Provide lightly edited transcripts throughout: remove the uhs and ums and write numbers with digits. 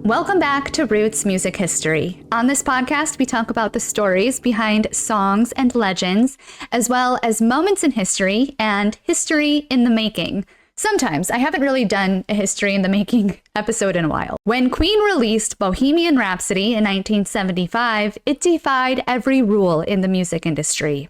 Welcome back to Roots Music History. On this podcast, we talk about the stories behind songs and legends, as well as moments in history and history in the making. Sometimes. I haven't really done a history in the making episode in a while. When Queen released Bohemian Rhapsody in 1975, it defied every rule in the music industry.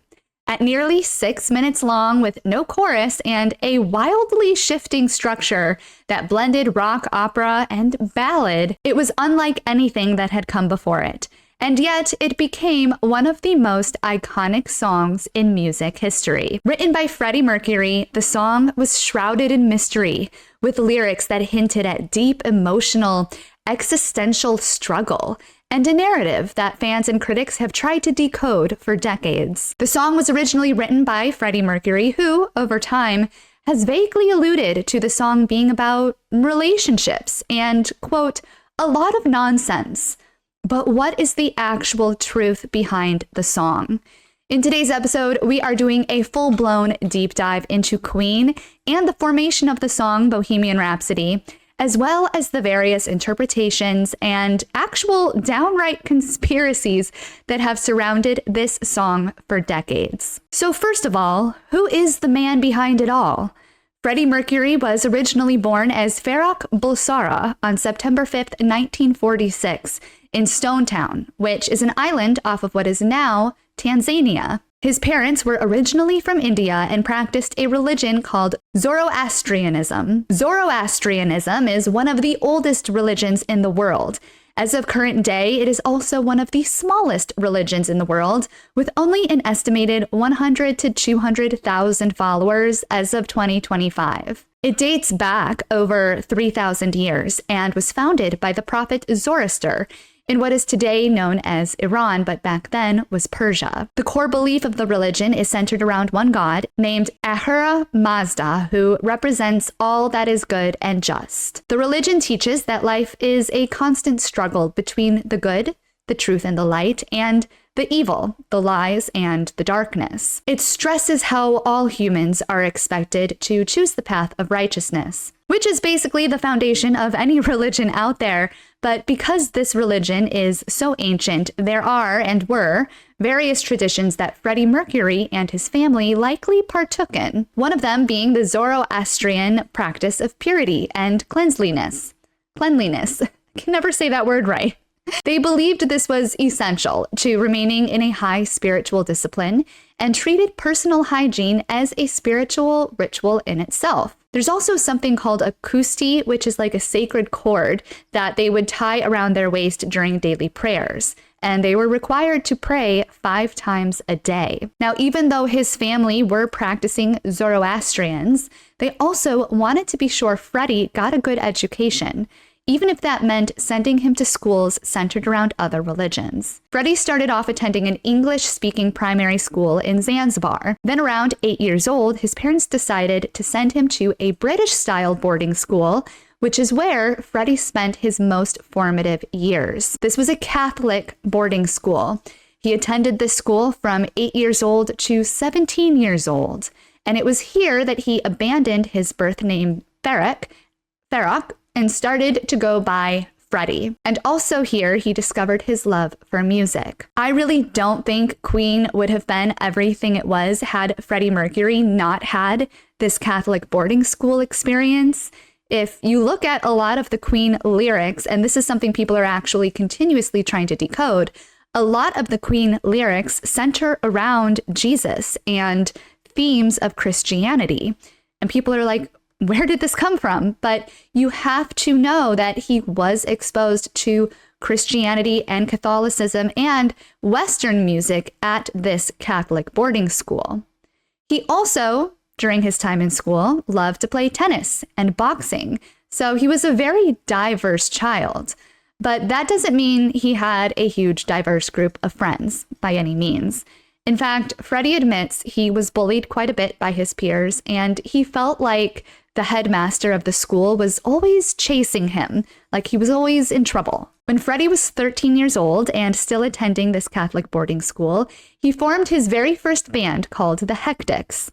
At nearly 6 minutes long with no chorus and a wildly shifting structure that blended rock, opera, and ballad, it was unlike anything that had come before it. And yet, it became one of the most iconic songs in music history. Written by Freddie Mercury, the song was shrouded in mystery, with lyrics that hinted at deep emotional, existential struggle, and a narrative that fans and critics have tried to decode for decades. The song was originally written by Freddie Mercury, who, over time, has vaguely alluded to the song being about relationships and, quote, a lot of nonsense. But what is the actual truth behind the song? In today's episode, we are doing a full-blown deep dive into Queen and the formation of the song Bohemian Rhapsody, as well as the various interpretations and actual downright conspiracies that have surrounded this song for decades. So first of all, who is the man behind it all? Freddie Mercury was originally born as Farrokh Bulsara on September 5th, 1946, in Stone Town, which is an island off of what is now Tanzania. His parents were originally from India and practiced a religion called Zoroastrianism. Zoroastrianism is one of the oldest religions in the world. As of current day, it is also one of the smallest religions in the world, with only an estimated 100 to 200,000 followers as of 2025. It dates back over 3,000 years and was founded by the prophet Zoroaster in what is today known as Iran, but back then was Persia. The core belief of the religion is centered around one god named Ahura Mazda, who represents all that is good and just. The religion teaches that life is a constant struggle between the good, the truth and the light, and the evil, the lies and the darkness. It stresses how all humans are expected to choose the path of righteousness, which is basically the foundation of any religion out there. But because this religion is so ancient, there are and were various traditions that Freddie Mercury and his family likely partook in, one of them being the Zoroastrian practice of purity and cleanliness. I can never say that word right. They believed this was essential to remaining in a high spiritual discipline and treated personal hygiene as a spiritual ritual in itself. There's also something called a kusti, which is like a sacred cord that they would tie around their waist during daily prayers. And they were required to pray 5 times a day. Now, even though his family were practicing Zoroastrians, they also wanted to be sure Freddie got a good education, even if that meant sending him to schools centered around other religions. Freddie started off attending an English-speaking primary school in Zanzibar. Then around 8 years old, his parents decided to send him to a British-style boarding school, which is where Freddie spent his most formative years. This was a Catholic boarding school. He attended this school from 8 years old to 17 years old, and it was here that he abandoned his birth name Farrokh, and started to go by Freddie. And also here, he discovered his love for music. I really don't think Queen would have been everything it was had Freddie Mercury not had this Catholic boarding school experience. If you look at a lot of the Queen lyrics, and this is something people are actually continuously trying to decode, a lot of the Queen lyrics center around Jesus and themes of Christianity. And people are like, where did this come from? But you have to know that he was exposed to Christianity and Catholicism and Western music at this Catholic boarding school. He also, during his time in school, loved to play tennis and boxing. So he was a very diverse child. But that doesn't mean he had a huge diverse group of friends by any means. In fact, Freddie admits he was bullied quite a bit by his peers, and he felt like the headmaster of the school was always chasing him, like he was always in trouble. When Freddie was 13 years old and still attending this Catholic boarding school, he formed his very first band called the Hectics.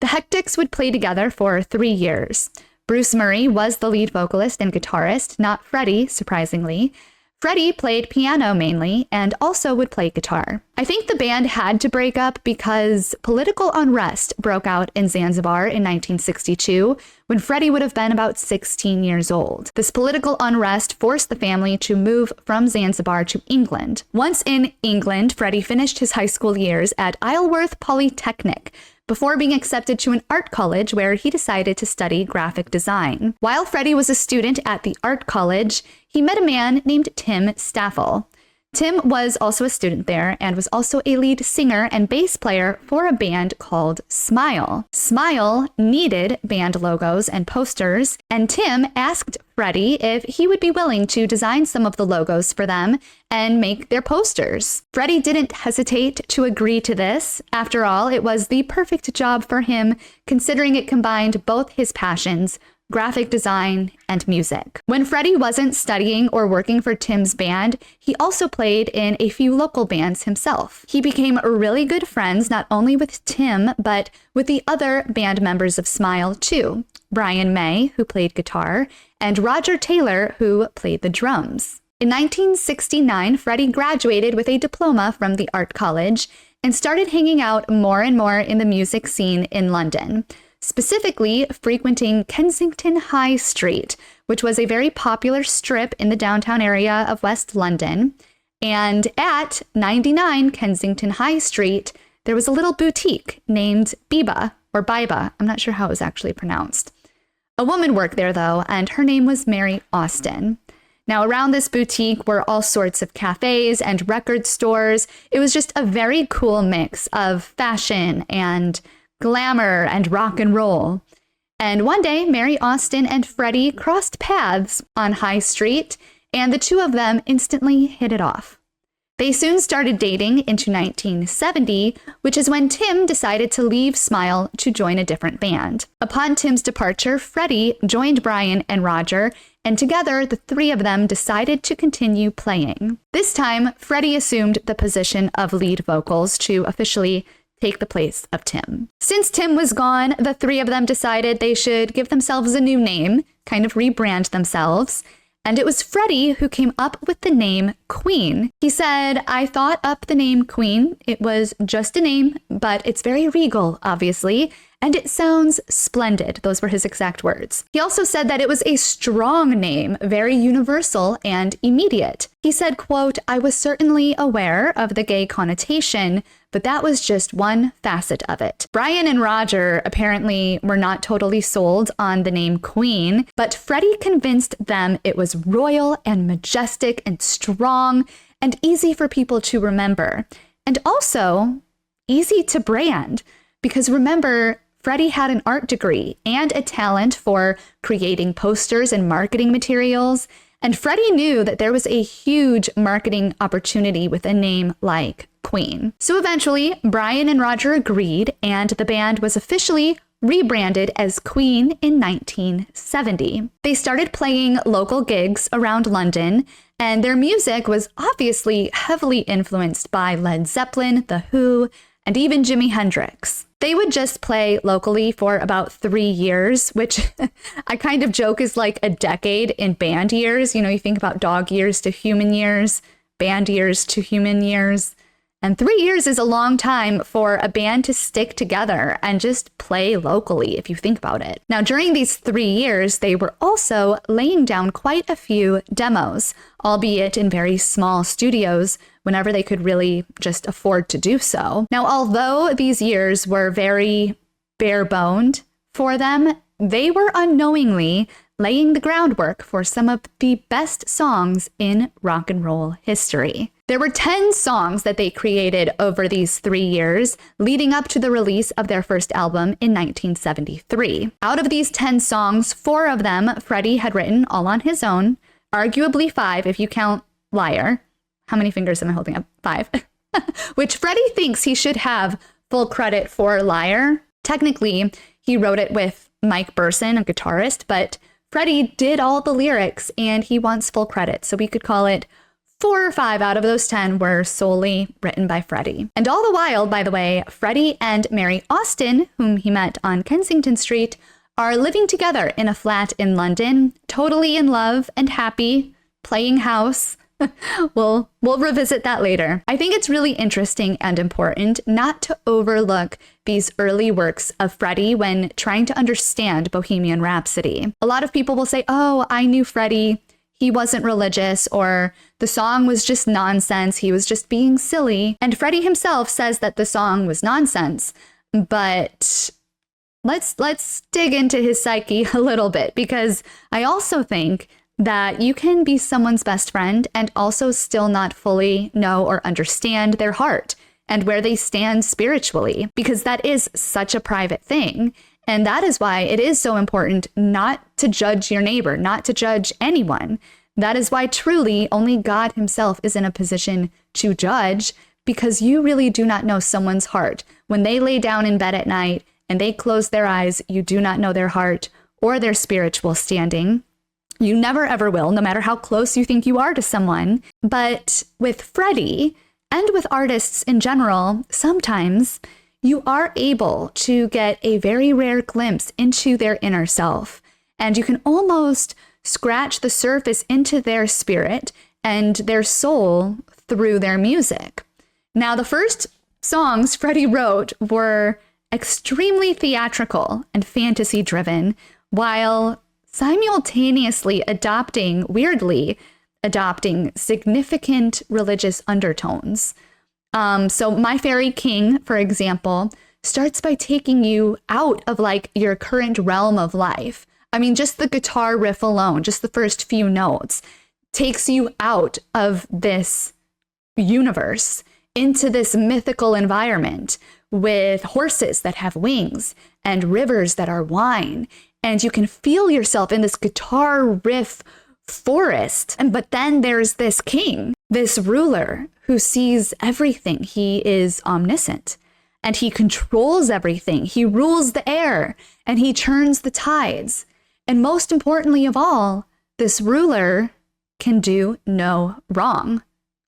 The Hectics would play together for 3 years. Bruce Murray was the lead vocalist and guitarist, not Freddie, surprisingly. Freddie played piano mainly and also would play guitar. I think the band had to break up because political unrest broke out in Zanzibar in 1962 when Freddie would have been about 16 years old. This political unrest forced the family to move from Zanzibar to England. Once in England, Freddie finished his high school years at Isleworth Polytechnic before being accepted to an art college where he decided to study graphic design. While Freddie was a student at the art college, he met a man named Tim Staffel. Tim was also a student there and was also a lead singer and bass player for a band called Smile. Smile needed band logos and posters, and Tim asked Freddie if he would be willing to design some of the logos for them and make their posters. Freddie didn't hesitate to agree to this. After all, it was the perfect job for him, considering it combined both his passions, graphic design, and music. When Freddie wasn't studying or working for Tim's band, he also played in a few local bands himself. He became really good friends not only with Tim, but with the other band members of Smile too. Brian May, who played guitar, and Roger Taylor, who played the drums. In 1969, Freddie graduated with a diploma from the art college and started hanging out more and more in the music scene in London, specifically frequenting Kensington High Street, which was a very popular strip in the downtown area of West London. And at 99 Kensington High Street, there was a little boutique named Biba, or Biba. I'm not sure how it was actually pronounced. A woman worked there, though, and her name was Mary Austin. Now, around this boutique were all sorts of cafes and record stores. It was just a very cool mix of fashion and glamour and rock and roll. And one day, Mary Austin and Freddie crossed paths on High Street, and the two of them instantly hit it off. They soon started dating into 1970, which is when Tim decided to leave Smile to join a different band. Upon Tim's departure, Freddie joined Brian and Roger, and together the three of them decided to continue playing. This time, Freddie assumed the position of lead vocals to officially take the place of Tim. Since Tim was gone, the three of them decided they should give themselves a new name, kind of rebrand themselves. And it was Freddie who came up with the name Queen. He said, "I thought up the name Queen. It was just a name, but it's very regal, obviously, and it sounds splendid." Those were his exact words. He also said that it was a strong name, very universal and immediate. He said, quote, "I was certainly aware of the gay connotation, but that was just one facet of it." Brian and Roger apparently were not totally sold on the name Queen, but Freddie convinced them it was royal and majestic and strong and easy for people to remember, and also easy to brand. Because remember, Freddie had an art degree and a talent for creating posters and marketing materials, and Freddie knew that there was a huge marketing opportunity with a name like Queen. So eventually, Brian and Roger agreed, and the band was officially rebranded as Queen in 1970. They started playing local gigs around London, and their music was obviously heavily influenced by Led Zeppelin, The Who, and even Jimi Hendrix. They would just play locally for about 3 years, which I kind of joke is like a decade in band years. You know, you think about dog years to human years, band years to human years. And 3 years is a long time for a band to stick together and just play locally, if you think about it. Now, during these 3 years, they were also laying down quite a few demos, albeit in very small studios, whenever they could really just afford to do so. Now, although these years were very bare-boned for them, they were unknowingly laying the groundwork for some of the best songs in rock and roll history. There were 10 songs that they created over these 3 years, leading up to the release of their first album in 1973. Out of these 10 songs, 4 of them Freddie had written all on his own, arguably 5 if you count Liar. How many fingers am I holding up? 5. Which Freddie thinks he should have full credit for Liar. Technically, he wrote it with Mike Burson, a guitarist, but Freddie did all the lyrics and he wants full credit, so we could call it 4 or 5 out of those 10 were solely written by Freddie. And all the while, by the way, Freddie and Mary Austin, whom he met on Kensington Street, are living together in a flat in London, totally in love and happy, playing house. We'll revisit that later. I think it's really interesting and important not to overlook these early works of Freddie when trying to understand Bohemian Rhapsody. A lot of people will say, oh, I knew Freddie. He wasn't religious, or the song was just nonsense. He was just being silly. And Freddie himself says that the song was nonsense. But let's dig into his psyche a little bit, because I also think that you can be someone's best friend and also still not fully know or understand their heart and where they stand spiritually, because that is such a private thing. And that is why it is so important not to judge your neighbor, not to judge anyone. That is why truly only God himself is in a position to judge, because you really do not know someone's heart. When they lay down in bed at night and they close their eyes, you do not know their heart or their spiritual standing. You never ever will, no matter how close you think you are to someone. But with Freddie and with artists in general, sometimes you are able to get a very rare glimpse into their inner self. And you can almost scratch the surface into their spirit and their soul through their music. Now, the first songs Freddie wrote were extremely theatrical and fantasy-driven, while simultaneously weirdly adopting significant religious undertones. So My Fairy King, for example, starts by taking you out of like your current realm of life. I mean, just the guitar riff alone, just the first few notes, takes you out of this universe into this mythical environment with horses that have wings and rivers that are wine. And you can feel yourself in this guitar riff forest. But then there's this king, this ruler who sees everything. He is omniscient and he controls everything. He rules the air and he turns the tides. And most importantly of all, this ruler can do no wrong,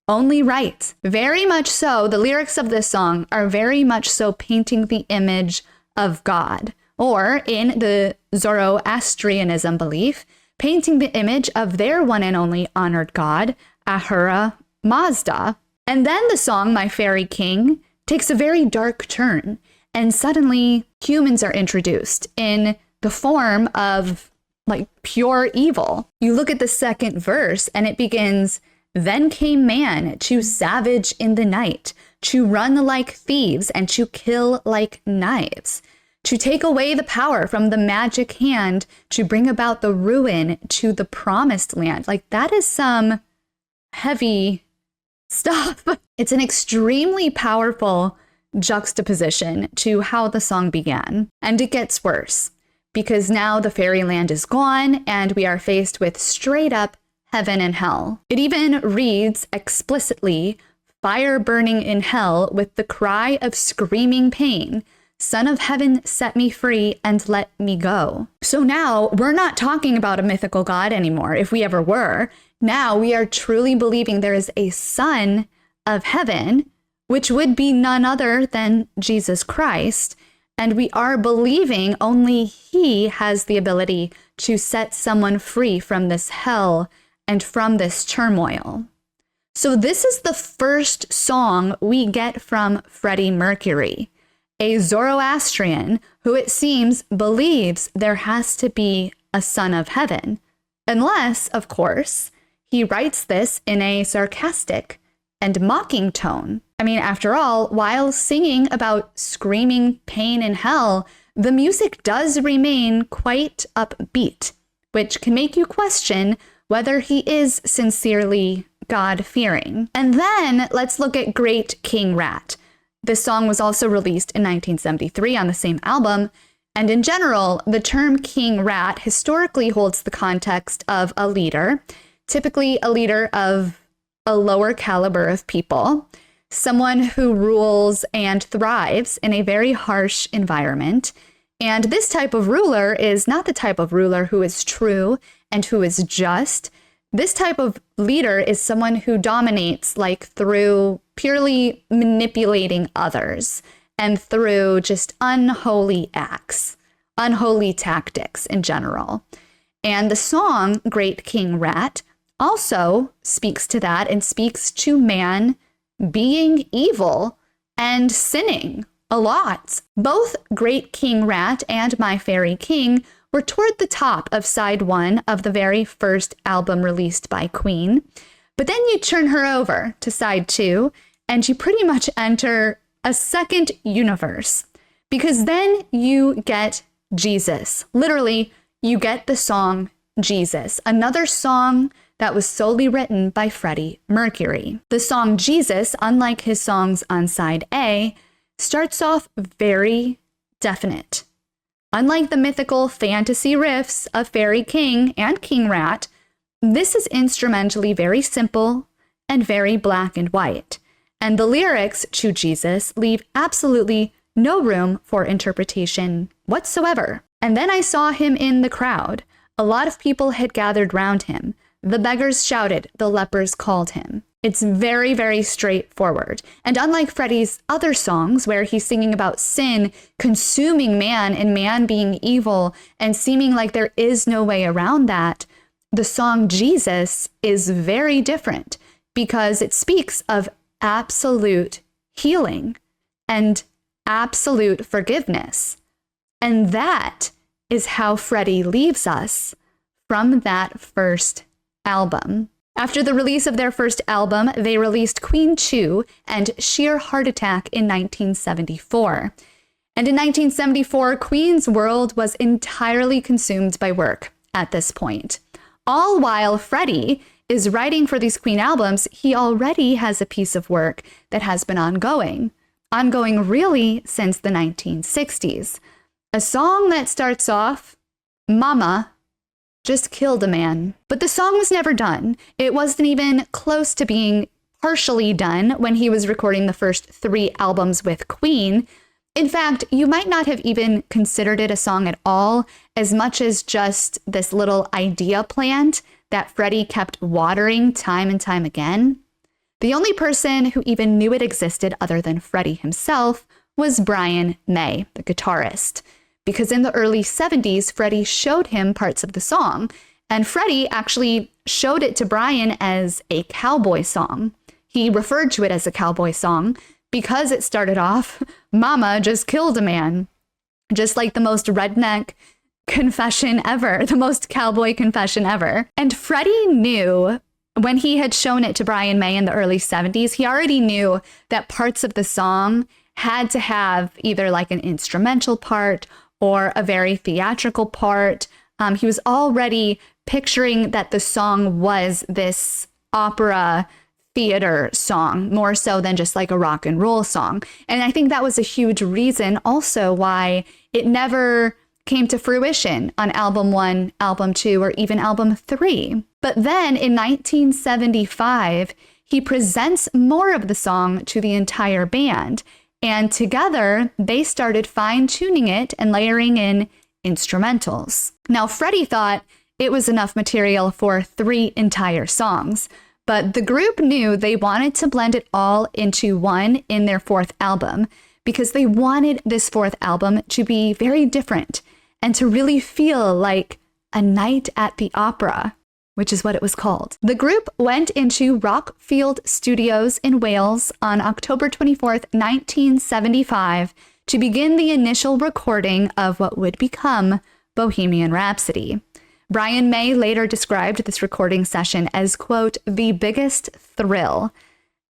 only right. Very much so, the lyrics of this song are very much so painting the image of God, or in the Zoroastrianism belief, painting the image of their one and only honored god, Ahura Mazda. And then the song, My Fairy King, takes a very dark turn, and suddenly humans are introduced in the form of like pure evil. You look at the second verse and it begins, "Then came man to savage in the night, to run like thieves and to kill like knives, to take away the power from the magic hand, to bring about the ruin to the promised land." Like, that is some heavy stuff. It's an extremely powerful juxtaposition to how the song began. And it gets worse, because now the fairyland is gone and we are faced with straight up heaven and hell. It even reads explicitly, "Fire burning in hell with the cry of screaming pain. Son of heaven, set me free and let me go." So now we're not talking about a mythical god anymore, if we ever were. Now we are truly believing there is a son of heaven, which would be none other than Jesus Christ. And we are believing only he has the ability to set someone free from this hell and from this turmoil. So this is the first song we get from Freddie Mercury, a Zoroastrian who it seems believes there has to be a son of heaven. Unless, of course, he writes this in a sarcastic and mocking tone. I mean, after all, while singing about screaming pain in hell, the music does remain quite upbeat, which can make you question whether he is sincerely God-fearing. And then let's look at Great King Rat. This song was also released in 1973 on the same album. And in general, the term King Rat historically holds the context of a leader, typically a leader of a lower caliber of people, someone who rules and thrives in a very harsh environment. And this type of ruler is not the type of ruler who is true and who is just. This type of leader is someone who dominates like through purely manipulating others and through just unholy acts. unholy tactics in general. And the song Great King Rat also speaks to that and speaks to man being evil and sinning a lot. Both Great King Rat and My Fairy King were toward the top of side 1 of the very first album released by Queen. But then you turn her over to side 2 and you pretty much enter a second universe, because then you get Jesus. Literally, you get the song Jesus, another song that was solely written by Freddie Mercury. The song Jesus, unlike his songs on side A, starts off very definite. Unlike the mythical fantasy riffs of Fairy King and King Rat, this is instrumentally very simple and very black and white. And the lyrics to Jesus leave absolutely no room for interpretation whatsoever. And then I saw him in the crowd. A lot of people had gathered round him. The beggars shouted, the lepers called him. It's very, very straightforward. And unlike Freddie's other songs, where he's singing about sin consuming man and man being evil and seeming like there is no way around that, the song Jesus is very different because it speaks of absolute healing and absolute forgiveness. And that is how Freddie leaves us from that first album. After the release of their first album, they released Queen 2 and Sheer Heart Attack in 1974. And in 1974, Queen's world was entirely consumed by work at this point. All while Freddie is writing for these Queen albums, he already has a piece of work that has been ongoing really since the 1960s. A song that starts off, Mama just killed a man. But the song was never done. It wasn't even close to being partially done when he was recording the first 3 albums with Queen. In fact, you might not have even considered it a song at all, as much as just this little idea plant that Freddie kept watering time and time again. The only person who even knew it existed other than Freddie himself was Brian May, the guitarist. Because in the early 70s, Freddie showed him parts of the song, and Freddie actually showed it to Brian as a cowboy song. He referred to it as a cowboy song because it started off, Mama just killed a man. Just like the most redneck confession ever, the most cowboy confession ever. And Freddie knew when he had shown it to Brian May in the early 70s, he already knew that parts of the song had to have either like an instrumental part or a very theatrical part. He was already picturing that the song was this opera theater song, more so than just like a rock and roll song. And I think that was a huge reason also why it never came to fruition on album 1, album 2, or even album 3. But then in 1975, he presents more of the song to the entire band. And together, they started fine-tuning it and layering in instrumentals. Now, Freddie thought it was enough material for 3 entire songs, but the group knew they wanted to blend it all into one in their 4th album because they wanted this 4th album to be very different and to really feel like a night at the opera, which is what it was called. The group went into Rockfield Studios in Wales on October 24th, 1975, to begin the initial recording of what would become Bohemian Rhapsody. Brian May later described this recording session as, quote, the biggest thrill.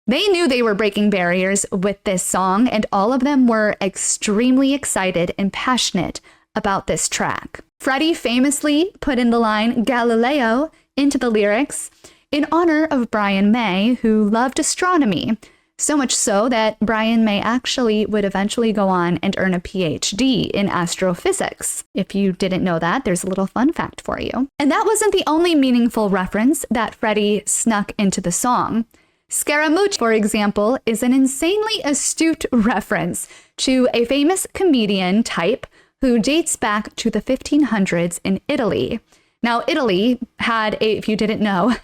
They knew they were breaking barriers with this song, and all of them were extremely excited and passionate about this track. Freddie famously put in the line Galileo into the lyrics in honor of Brian May, who loved astronomy, so much so that Brian May actually would eventually go on and earn a PhD in astrophysics. If you didn't know that, there's a little fun fact for you. And that wasn't the only meaningful reference that Freddie snuck into the song. Scaramouche, for example, is an insanely astute reference to a famous comedian type who dates back to the 1500s in Italy. Now, Italy had, if you didn't know,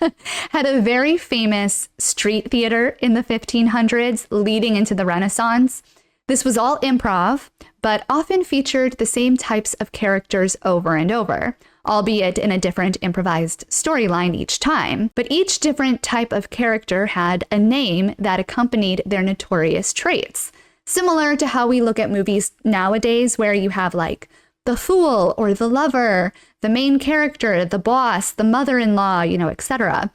had a very famous street theater in the 1500s leading into the Renaissance. This was all improv, but often featured the same types of characters over and over, albeit in a different improvised storyline each time. But each different type of character had a name that accompanied their notorious traits. Similar to how we look at movies nowadays, where you have like the fool or the lover, the main character, the boss, the mother-in-law, etc.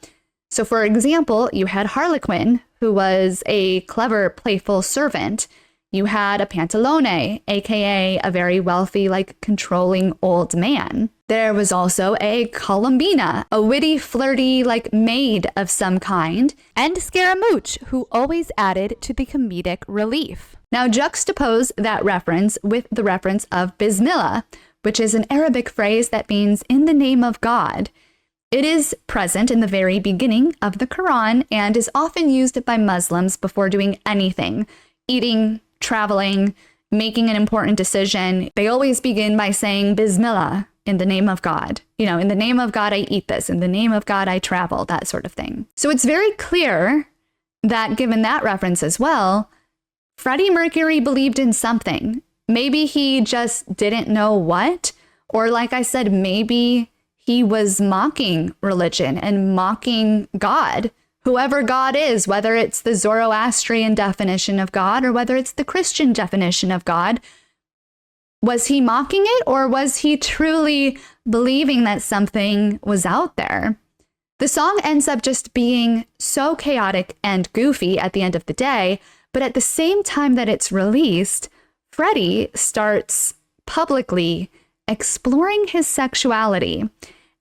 So for example, you had Harlequin, who was a clever, playful servant. You had a Pantalone, aka a very wealthy, controlling old man. There was also a Columbina, a witty, flirty, maid of some kind, and Scaramouche, who always added to the comedic relief. Now juxtapose that reference with the reference of Bismillah, which is an Arabic phrase that means in the name of God. It is present in the very beginning of the Quran and is often used by Muslims before doing anything, eating, traveling, making an important decision. They always begin by saying Bismillah, in the name of God. In the name of God, I eat this. In the name of God, I travel, that sort of thing. So it's very clear that given that reference as well, Freddie Mercury believed in something. Maybe he just didn't know what, or like I said, maybe he was mocking religion and mocking God. Whoever God is, whether it's the Zoroastrian definition of God or whether it's the Christian definition of God, was he mocking it or was he truly believing that something was out there? The song ends up just being so chaotic and goofy at the end of the day, but at the same time that it's released, Freddie starts publicly exploring his sexuality.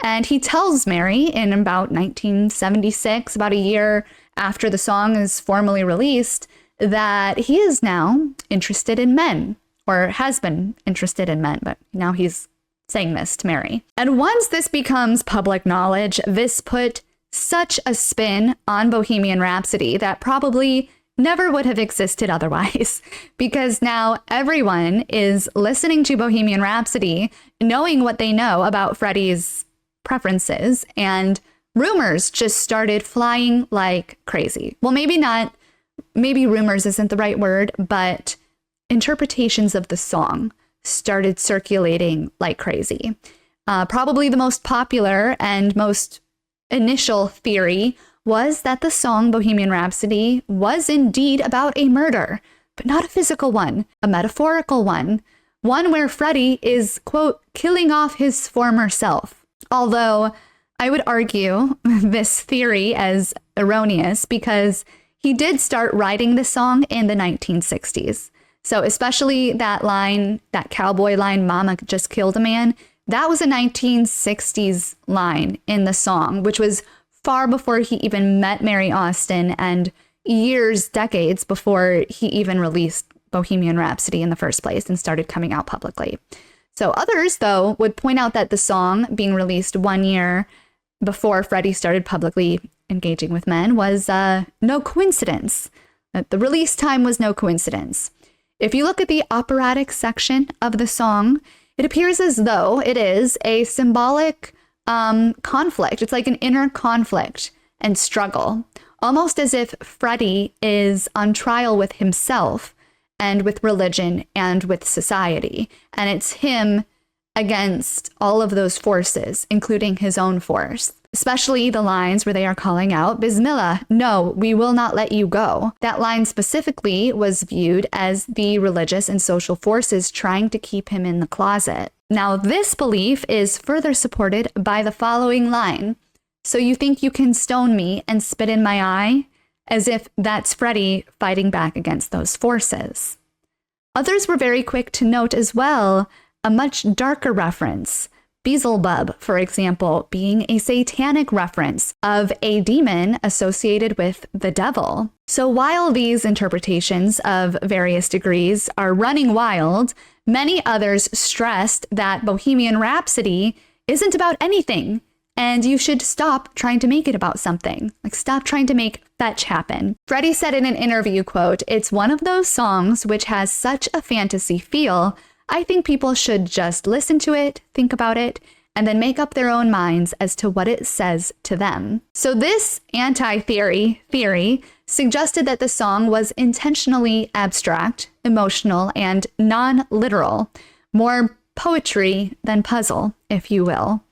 And he tells Mary in about 1976, about a year after the song is formally released, that he is now interested in men, or has been interested in men, but now he's saying this to Mary. And once this becomes public knowledge, this put such a spin on Bohemian Rhapsody that probably never would have existed otherwise, because now everyone is listening to Bohemian Rhapsody, knowing what they know about Freddie's preferences, and rumors just started flying like crazy. Well, maybe rumors isn't the right word, but interpretations of the song started circulating like crazy. Probably the most popular and most initial theory was that the song Bohemian Rhapsody was indeed about a murder, but not a physical one, a metaphorical one where Freddie is, quote, killing off his former self. Although I would argue this theory as erroneous because he did start writing the song in the 1960s. So especially that line, that cowboy line, "Mama just killed a man," that was a 1960s line in the song, which was far before he even met Mary Austin and decades before he even released Bohemian Rhapsody in the first place and started coming out publicly. So others, though, would point out that the song being released 1 year before Freddie started publicly engaging with men was no coincidence. That the release time was no coincidence. If you look at the operatic section of the song, it appears as though it is a symbolic conflict. It's like an inner conflict and struggle, almost as if Freddie is on trial with himself and with religion and with society. And it's him against all of those forces, including his own force. Especially the lines where they are calling out, "Bismillah, no, we will not let you go." That line specifically was viewed as the religious and social forces trying to keep him in the closet. Now, this belief is further supported by the following line. "So you think you can stone me and spit in my eye?" As if that's Freddie fighting back against those forces. Others were very quick to note as well a much darker reference. Beelzebub, for example, being a satanic reference of a demon associated with the devil. So while these interpretations of various degrees are running wild, many others stressed that Bohemian Rhapsody isn't about anything, and you should stop trying to make it about something. Stop trying to make fetch happen. Freddie said in an interview, quote, "It's one of those songs which has such a fantasy feel. I think people should just listen to it, think about it, and then make up their own minds as to what it says to them. So this anti-theory theory suggested that the song was intentionally abstract, emotional, and non-literal, more poetry than puzzle, if you will.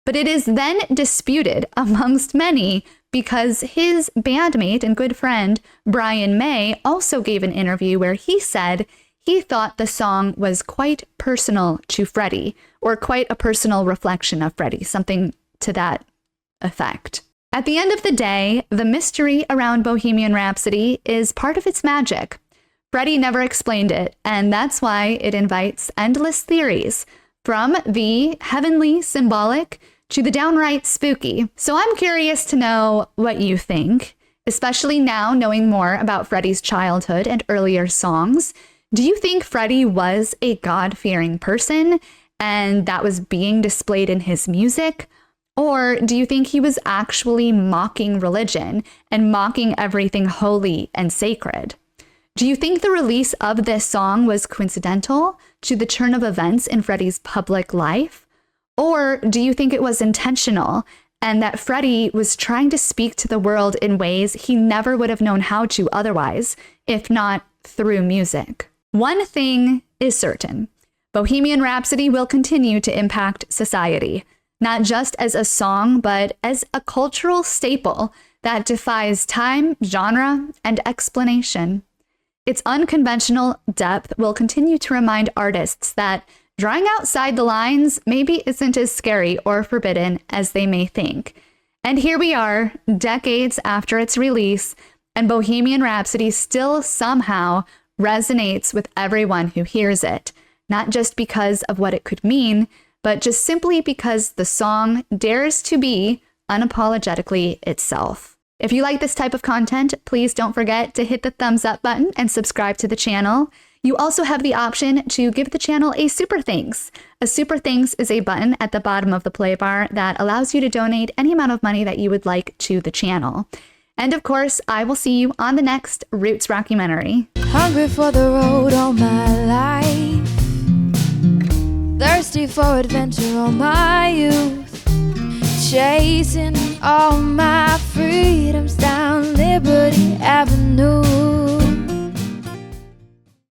But it is then disputed amongst many because his bandmate and good friend, Brian May, also gave an interview where he said he thought the song was quite personal to Freddie, or quite a personal reflection of Freddie, something to that effect. At the end of the day, the mystery around Bohemian Rhapsody is part of its magic. Freddie never explained it, and that's why it invites endless theories, from the heavenly symbolic to the downright spooky. So I'm curious to know what you think, especially now knowing more about Freddie's childhood and earlier songs. Do you think Freddie was a God-fearing person and that was being displayed in his music? Or do you think he was actually mocking religion and mocking everything holy and sacred? Do you think the release of this song was coincidental to the turn of events in Freddie's public life? Or do you think it was intentional and that Freddie was trying to speak to the world in ways he never would have known how to otherwise, if not through music? One thing is certain. Bohemian Rhapsody will continue to impact society, not just as a song, but as a cultural staple that defies time, genre, and explanation. Its unconventional depth will continue to remind artists that drawing outside the lines maybe isn't as scary or forbidden as they may think. And here we are, decades after its release, and Bohemian Rhapsody still somehow resonates with everyone who hears it, not just because of what it could mean, but just simply because the song dares to be unapologetically itself. If you like this type of content, please don't forget to hit the thumbs up button and subscribe to the channel. You also have the option to give the channel a super thanks. A super thanks is a button at the bottom of the play bar that allows you to donate any amount of money that you would like to the channel. And of course, I will see you on the next Roots Rockumentary. Hungry for the road all my life, thirsty for adventure all my youth, chasing all my